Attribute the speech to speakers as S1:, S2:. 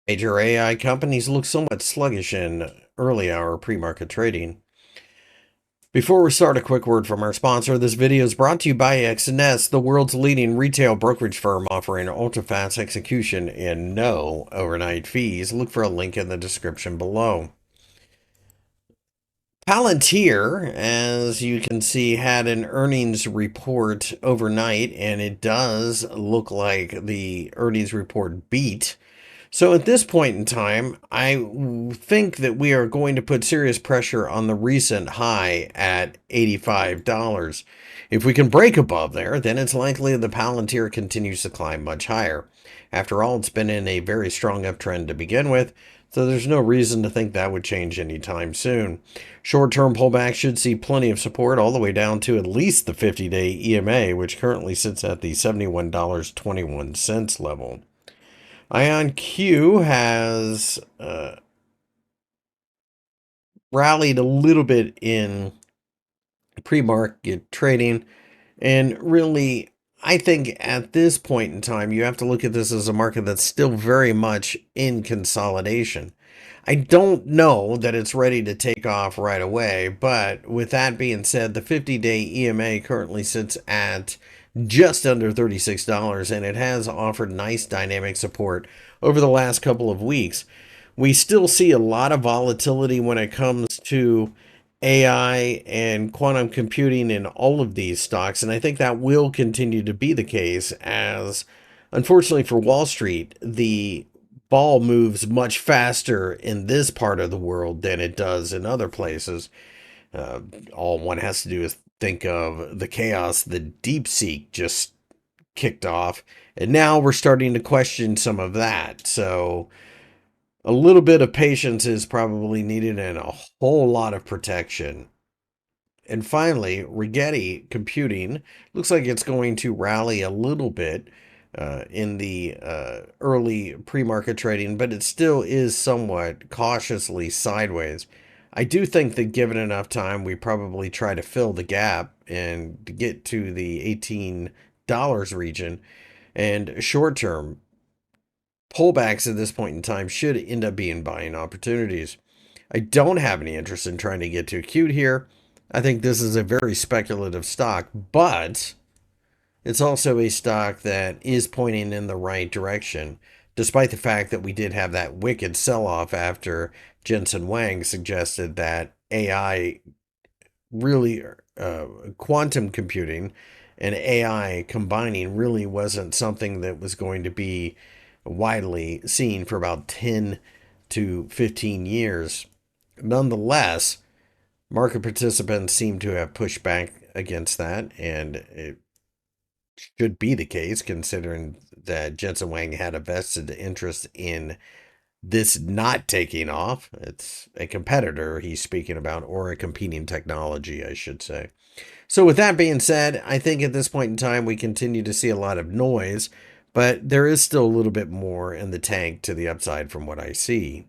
S1: Major AI companies look somewhat sluggish in early hour pre-market trading. Before we start, a quick word from our sponsor. This video is brought to you by XNS, the world's leading retail brokerage firm offering ultra-fast execution and no overnight fees. Look for a link in the description below. Palantir, as you can see, had an earnings report overnight, and it does look like the earnings report beat. So at this point in time, I think that we are going to put serious pressure on the recent high at $85. If we can break above there, then it's likely the Palantir continues to climb much higher. After all, it's been in a very strong uptrend to begin with, so there's no reason to think that would change anytime soon. Short-term pullback should see plenty of support all the way down to at least the 50-day EMA, which currently sits at the $71.21 level. IonQ has rallied a little bit in pre-market trading, and really, I think at this point in time, you have to look at this as a market that's still very much in consolidation. I don't know that it's ready to take off right away, but with that being said, the 50-day EMA currently sits at just under $36, and it has offered nice dynamic support over the last couple of weeks. We still see a lot of volatility when it comes to AI and quantum computing in all of these stocks, and I think that will continue to be the case as, unfortunately for Wall Street, the ball moves much faster in this part of the world than it does in other places. All one has to do is think of the chaos the DeepSeek just kicked off, and now we're starting to question some of that. So a little bit of patience is probably needed and a whole lot of protection. And finally, Rigetti Computing looks like it's going to rally a little bit in the early pre-market trading, but it still is somewhat cautiously sideways. I do think that given enough time, we probably try to fill the gap and to get to the $18 region. And short-term pullbacks at this point in time should end up being buying opportunities. I don't have any interest in trying to get too cute here. I think this is a very speculative stock, but it's also a stock that is pointing in the right direction, despite the fact that we did have that wicked sell-off after Jensen Huang suggested that AI really, quantum computing and AI combining really wasn't something that was going to be widely seen for about 10 to 15 years. Nonetheless, market participants seem to have pushed back against that, and it should be the case considering that Jensen Huang had a vested interest in this not taking off. It's a competitor he's speaking about, or a competing technology, I should say. So with that being said, I think at this point in time, we continue to see a lot of noise, but there is still a little bit more in the tank to the upside from what I see.